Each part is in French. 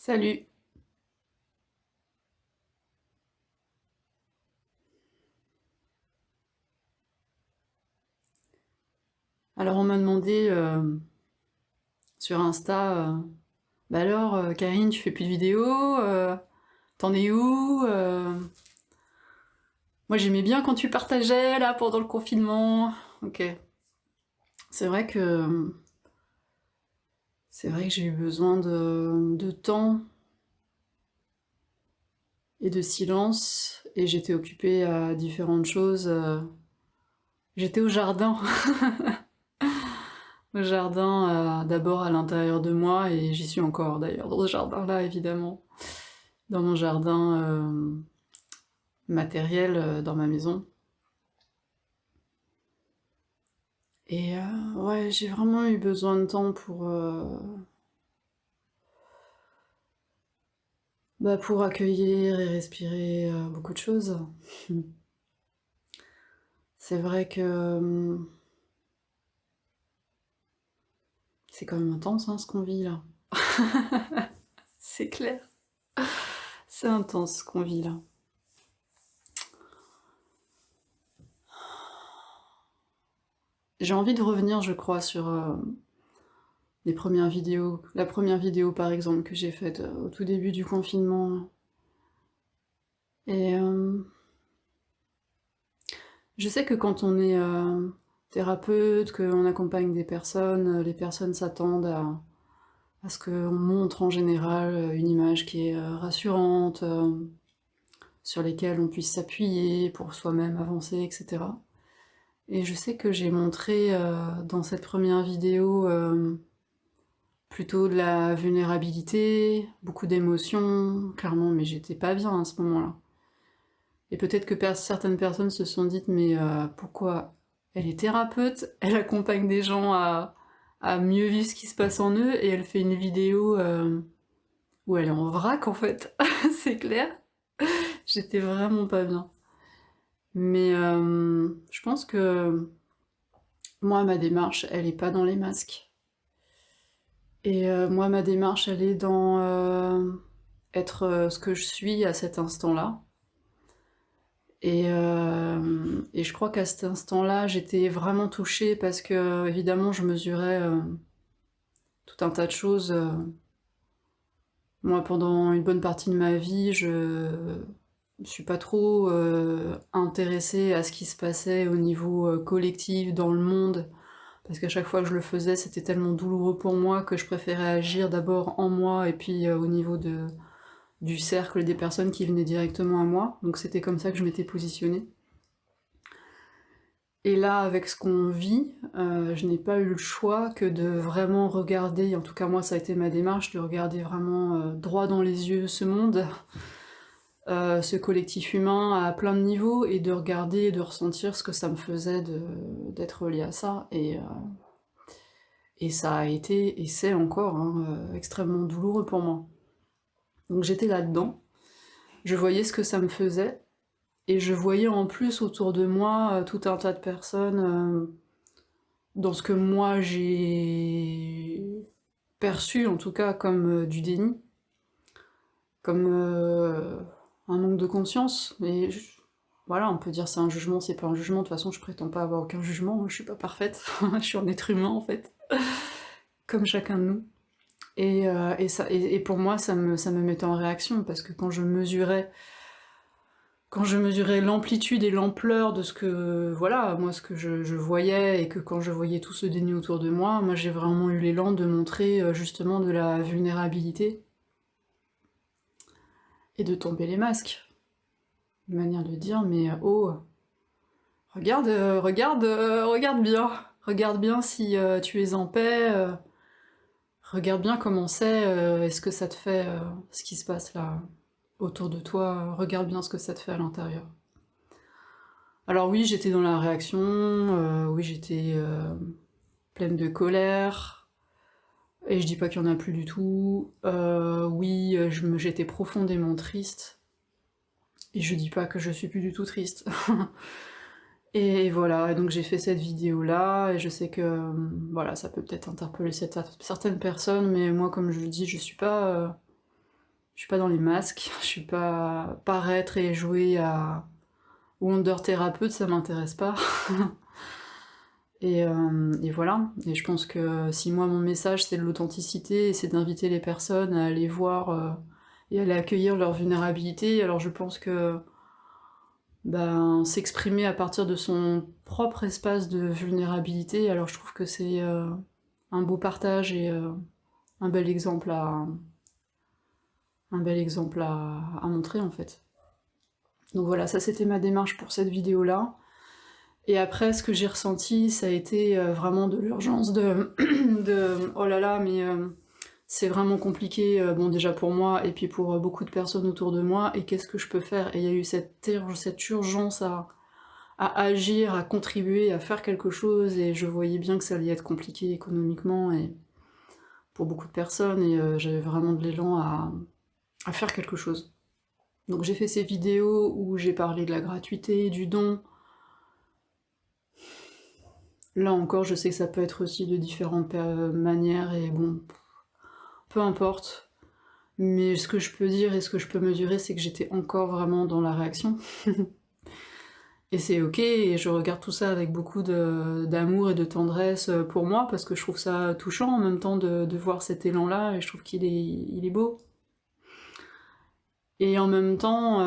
Salut. Alors on m'a demandé sur Insta, bah alors Karine, tu fais plus de vidéos, t'en es où? Moi j'aimais bien quand tu partageais là pendant le confinement. Ok. C'est vrai que c'est vrai que j'ai eu besoin de temps et de silence et j'étais occupée à différentes choses. J'étais au jardin. Au jardin, d'abord à l'intérieur de moi, et j'y suis encore d'ailleurs, dans ce jardin-là, évidemment. Dans mon jardin matériel, dans ma maison. Et ouais, j'ai vraiment eu besoin de temps pour accueillir et respirer beaucoup de choses. C'est vrai que c'est quand même intense hein, ce qu'on vit là. C'est clair. C'est intense ce qu'on vit là. J'ai envie de revenir, je crois, sur les premières vidéos. La première vidéo, par exemple, que j'ai faite au tout début du confinement. Et je sais que quand on est thérapeute, qu'on accompagne des personnes, les personnes s'attendent à ce qu'on montre en général une image qui est rassurante, sur lesquelles on puisse s'appuyer pour soi-même avancer, etc. Et je sais que j'ai montré dans cette première vidéo plutôt de la vulnérabilité, beaucoup d'émotions, clairement, mais j'étais pas bien à ce moment-là. Et peut-être que certaines personnes se sont dites, mais pourquoi elle est thérapeute, elle accompagne des gens à mieux vivre ce qui se passe en eux, et elle fait une vidéo où elle est en vrac en fait, c'est clair. J'étais vraiment pas bien. Mais je pense que moi, ma démarche, elle est pas dans les masques. Et moi, ma démarche, elle est dans être ce que je suis à cet instant-là. Et je crois qu'à cet instant-là, j'étais vraiment touchée parce que, évidemment, je mesurais tout un tas de choses. Moi, pendant une bonne partie de ma vie, je suis pas trop intéressée à ce qui se passait au niveau collectif dans le monde, parce qu'à chaque fois que je le faisais, c'était tellement douloureux pour moi que je préférais agir d'abord en moi et puis au niveau du cercle des personnes qui venaient directement à moi. Donc c'était comme ça que je m'étais positionnée. Et là, avec ce qu'on vit, je n'ai pas eu le choix que de vraiment regarder, en tout cas moi ça a été ma démarche, de regarder vraiment droit dans les yeux ce monde, ce collectif humain à plein de niveaux, et de regarder et de ressentir ce que ça me faisait d'être lié à ça. Et ça a été, et c'est encore, hein, extrêmement douloureux pour moi. Donc j'étais là-dedans, je voyais ce que ça me faisait, et je voyais en plus autour de moi tout un tas de personnes dans ce que moi j'ai perçu en tout cas comme du déni, comme un manque de conscience. Et voilà, on peut dire c'est un jugement, c'est pas un jugement, de toute façon je prétends pas avoir aucun jugement, moi je suis pas parfaite, je suis un être humain en fait, comme chacun de nous. Et pour moi ça me mettait en réaction, parce que quand je mesurais l'amplitude et l'ampleur de ce que, voilà, moi ce que je voyais, et que quand je voyais tout ce déni autour de moi, moi j'ai vraiment eu l'élan de montrer justement de la vulnérabilité et de tomber les masques. Une manière de dire, mais oh, regarde bien si tu es en paix, regarde bien comment c'est, est-ce que ça te fait ce qui se passe là autour de toi, regarde bien ce que ça te fait à l'intérieur. Alors oui, j'étais dans la réaction, oui j'étais pleine de colère, et je dis pas qu'il y en a plus du tout, oui j'étais profondément triste, et je dis pas que je suis plus du tout triste. Et voilà, donc j'ai fait cette vidéo là, et je sais que voilà, ça peut peut-être interpeller certaines personnes, mais moi comme je le dis, je suis pas suis pas dans les masques, je suis pas paraître et jouer à wonder thérapeute, ça m'intéresse pas. Et voilà, et je pense que si moi mon message c'est de l'authenticité, et c'est d'inviter les personnes à aller voir et à aller accueillir leur vulnérabilité, alors je pense que ben, s'exprimer à partir de son propre espace de vulnérabilité, alors je trouve que c'est un beau partage et un bel exemple à, à montrer en fait. Donc voilà, ça c'était ma démarche pour cette vidéo-là. Et après, ce que j'ai ressenti, ça a été vraiment de l'urgence de oh là là, mais c'est vraiment compliqué, bon déjà pour moi, et puis pour beaucoup de personnes autour de moi, et qu'est-ce que je peux faire? Et il y a eu cette urgence à agir, à contribuer, à faire quelque chose, et je voyais bien que ça allait être compliqué économiquement, et pour beaucoup de personnes, et j'avais vraiment de l'élan à faire quelque chose. Donc j'ai fait ces vidéos où j'ai parlé de la gratuité, du don. Là encore, je sais que ça peut être aussi de différentes manières, et bon, peu importe. Mais ce que je peux dire et ce que je peux mesurer, c'est que j'étais encore vraiment dans la réaction. Et c'est ok, et je regarde tout ça avec beaucoup d'amour et de tendresse pour moi, parce que je trouve ça touchant en même temps de voir cet élan-là, et je trouve il est beau. Et en même temps,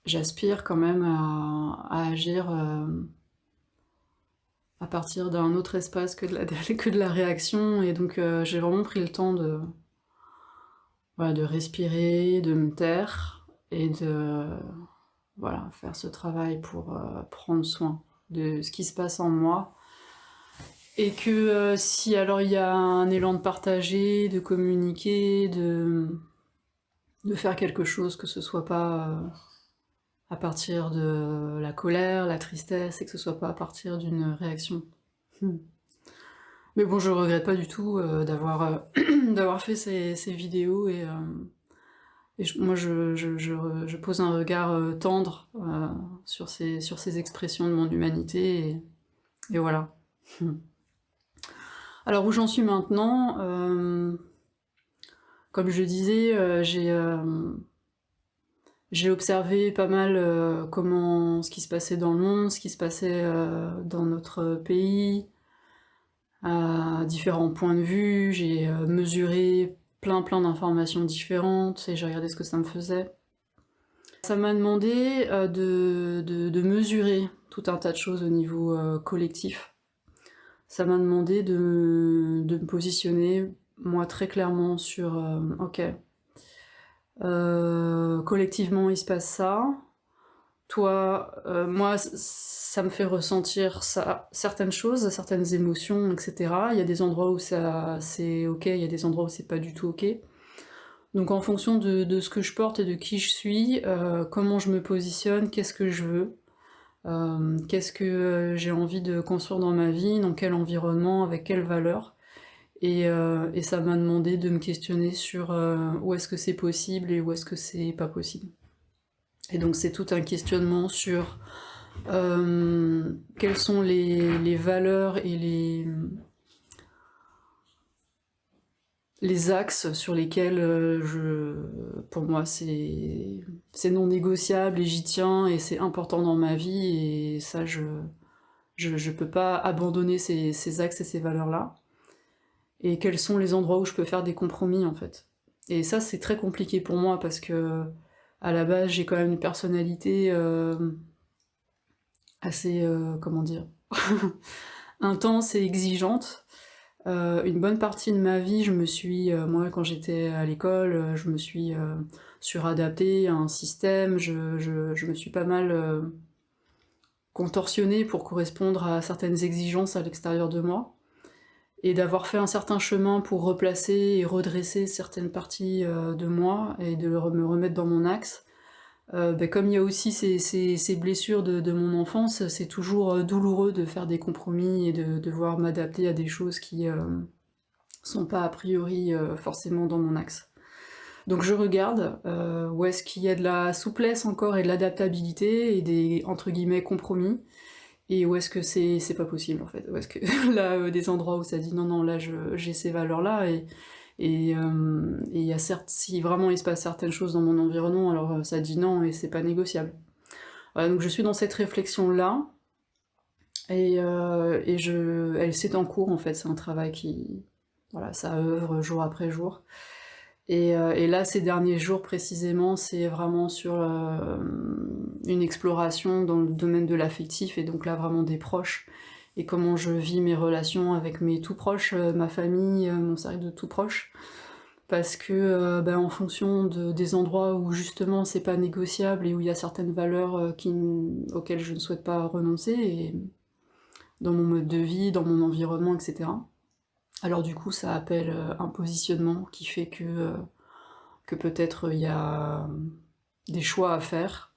j'aspire quand même à agir à partir d'un autre espace que que de la réaction, et donc j'ai vraiment pris le temps voilà, de respirer, de me taire, et de voilà, faire ce travail pour prendre soin de ce qui se passe en moi. Et que si alors il y a un élan de partager, de communiquer, de faire quelque chose, que ce soit pas à partir de la colère, la tristesse, et que ce soit pas à partir d'une réaction. Mais bon, je regrette pas du tout d'avoir fait ces vidéos, et moi je pose un regard tendre sur ces expressions de mon humanité, et voilà. Alors où j'en suis maintenant, comme je disais, j'ai observé pas mal ce qui se passait dans le monde, ce qui se passait dans notre pays, à différents points de vue, j'ai mesuré plein d'informations différentes, et j'ai regardé ce que ça me faisait. Ça m'a demandé de mesurer tout un tas de choses au niveau collectif. Ça m'a demandé de me positionner, moi, très clairement sur ok, collectivement il se passe ça, toi, moi ça me fait ressentir certaines choses, certaines émotions, etc. Il y a des endroits où c'est ok, il y a des endroits où c'est pas du tout ok. Donc en fonction de ce que je porte et de qui je suis, comment je me positionne, qu'est-ce que je veux, qu'est-ce que j'ai envie de construire dans ma vie, dans quel environnement, avec quelles valeurs. Et ça m'a demandé de me questionner sur où est-ce que c'est possible et où est-ce que c'est pas possible. Et donc c'est tout un questionnement sur quelles sont les valeurs et les axes sur lesquels pour moi c'est non négociable, et j'y tiens, et c'est important dans ma vie, et ça je peux pas abandonner ces axes et ces valeurs-là. Et quels sont les endroits où je peux faire des compromis en fait. Et ça c'est très compliqué pour moi, parce que à la base j'ai quand même une personnalité assez, comment dire, intense et exigeante. Une bonne partie de ma vie, je me suis, moi quand j'étais à l'école, je me suis suradaptée à un système, je me suis pas mal contorsionnée pour correspondre à certaines exigences à l'extérieur de moi, et d'avoir fait un certain chemin pour replacer et redresser certaines parties de moi, et de me remettre dans mon axe. Comme il y a aussi ces blessures de mon enfance, c'est toujours douloureux de faire des compromis et de devoir m'adapter à des choses qui sont pas a priori forcément dans mon axe. Donc je regarde où est-ce qu'il y a de la souplesse encore et de l'adaptabilité et des entre guillemets compromis, et où est-ce que c'est pas possible en fait. Où est-ce que là des endroits où ça dit non là j'ai ces valeurs là, Et il y a certes, si vraiment il se passe certaines choses dans mon environnement, alors ça dit non et c'est pas négociable. Voilà, donc je suis dans cette réflexion-là, c'est en cours en fait, c'est un travail qui... Voilà, ça œuvre jour après jour. Et là, ces derniers jours précisément, c'est vraiment sur une exploration dans le domaine de l'affectif, et donc là vraiment des proches, et comment je vis mes relations avec mes tout proches, ma famille, mon cercle de tout proches, parce que en fonction des endroits où justement c'est pas négociable et où il y a certaines valeurs auxquelles je ne souhaite pas renoncer, et dans mon mode de vie, dans mon environnement, etc. Alors du coup ça appelle un positionnement qui fait que peut-être il y a des choix à faire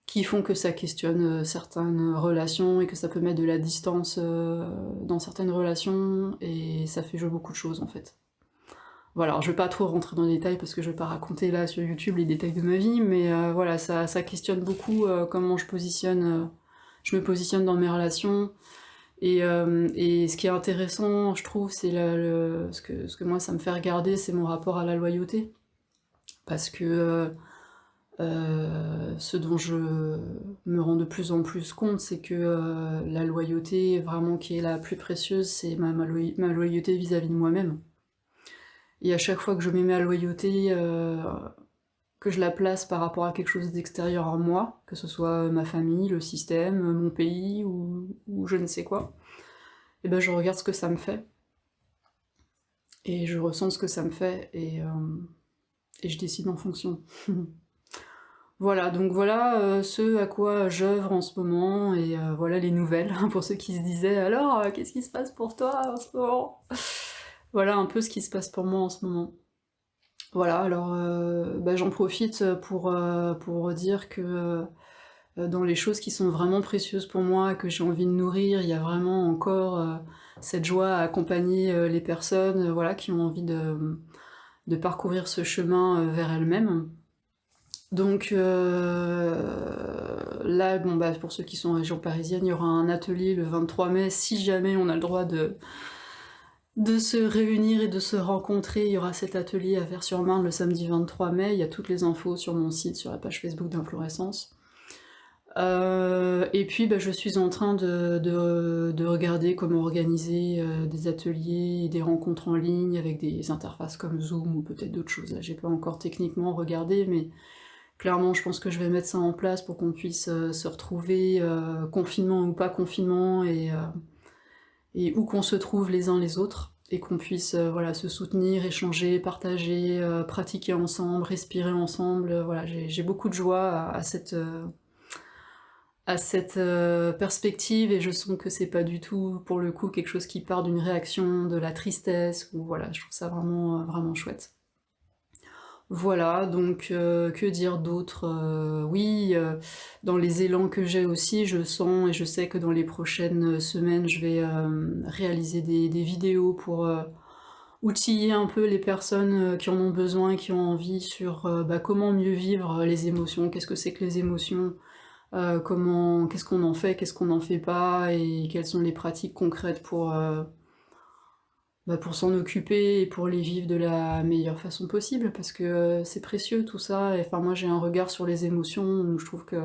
qui font que ça questionne certaines relations et que ça peut mettre de la distance dans certaines relations, et ça fait jouer beaucoup de choses en fait. Voilà, alors je vais pas trop rentrer dans les détails parce que je vais pas raconter là sur YouTube les détails de ma vie, mais voilà, ça questionne beaucoup comment je me positionne dans mes relations, et ce qui est intéressant, je trouve, c'est ce que moi ça me fait regarder, c'est mon rapport à la loyauté. Parce que ce dont je me rends de plus en plus compte, c'est que la loyauté vraiment qui est la plus précieuse, c'est ma loyauté vis-à-vis de moi-même. Et à chaque fois que je mets ma loyauté, que je la place par rapport à quelque chose d'extérieur à moi, que ce soit ma famille, le système, mon pays, ou je ne sais quoi, et ben je regarde ce que ça me fait, et je ressens ce que ça me fait, et je décide en fonction. Voilà, donc voilà ce à quoi j'œuvre en ce moment, et voilà les nouvelles, pour ceux qui se disaient «Alors, qu'est-ce qui se passe pour toi en ce moment?» Voilà un peu ce qui se passe pour moi en ce moment. Voilà, alors j'en profite pour dire que dans les choses qui sont vraiment précieuses pour moi, que j'ai envie de nourrir, il y a vraiment encore cette joie à accompagner les personnes voilà, qui ont envie de parcourir ce chemin vers elles-mêmes. Donc là, bon, pour ceux qui sont en région parisienne, il y aura un atelier le 23 mai, si jamais on a le droit de se réunir et de se rencontrer, il y aura cet atelier à Vers-sur-Marne le samedi 23 mai, il y a toutes les infos sur mon site, sur la page Facebook d'Inflorescence. Et puis je suis en train de regarder comment organiser des ateliers et des rencontres en ligne avec des interfaces comme Zoom ou peut-être d'autres choses. Là, j'ai pas encore techniquement regardé, mais clairement, je pense que je vais mettre ça en place pour qu'on puisse se retrouver, confinement ou pas confinement, et où qu'on se trouve les uns les autres, et qu'on puisse voilà, se soutenir, échanger, partager, pratiquer ensemble, respirer ensemble. Voilà, j'ai beaucoup de joie à cette perspective, et je sens que c'est pas du tout, pour le coup, quelque chose qui part d'une réaction, de la tristesse, ou voilà, je trouve ça vraiment, vraiment chouette. Voilà, donc que dire d'autre? Oui, dans les élans que j'ai aussi, je sens et je sais que dans les prochaines semaines, je vais réaliser des vidéos pour outiller un peu les personnes qui en ont besoin et qui ont envie sur comment mieux vivre les émotions, qu'est-ce que c'est que les émotions, qu'est-ce qu'on en fait, qu'est-ce qu'on n'en fait pas, et quelles sont les pratiques concrètes pour s'en occuper et pour les vivre de la meilleure façon possible, parce que c'est précieux tout ça, et enfin moi j'ai un regard sur les émotions où je trouve que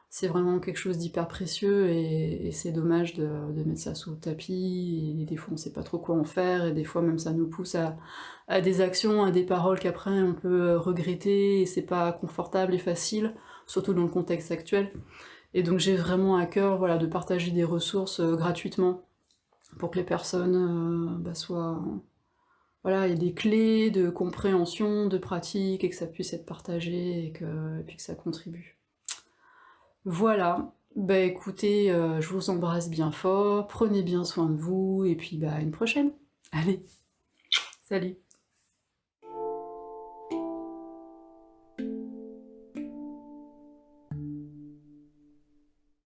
c'est vraiment quelque chose d'hyper précieux, et c'est dommage de mettre ça sous le tapis, et des fois on sait pas trop quoi en faire, et des fois même ça nous pousse à des actions, à des paroles qu'après on peut regretter, et c'est pas confortable et facile, surtout dans le contexte actuel. Et donc j'ai vraiment à cœur voilà, de partager des ressources gratuitement, pour que les personnes soient... Voilà, aient des clés de compréhension, de pratique, et que ça puisse être partagé, et puis que ça contribue. Voilà, écoutez, je vous embrasse bien fort, prenez bien soin de vous, et puis à une prochaine. Allez, salut!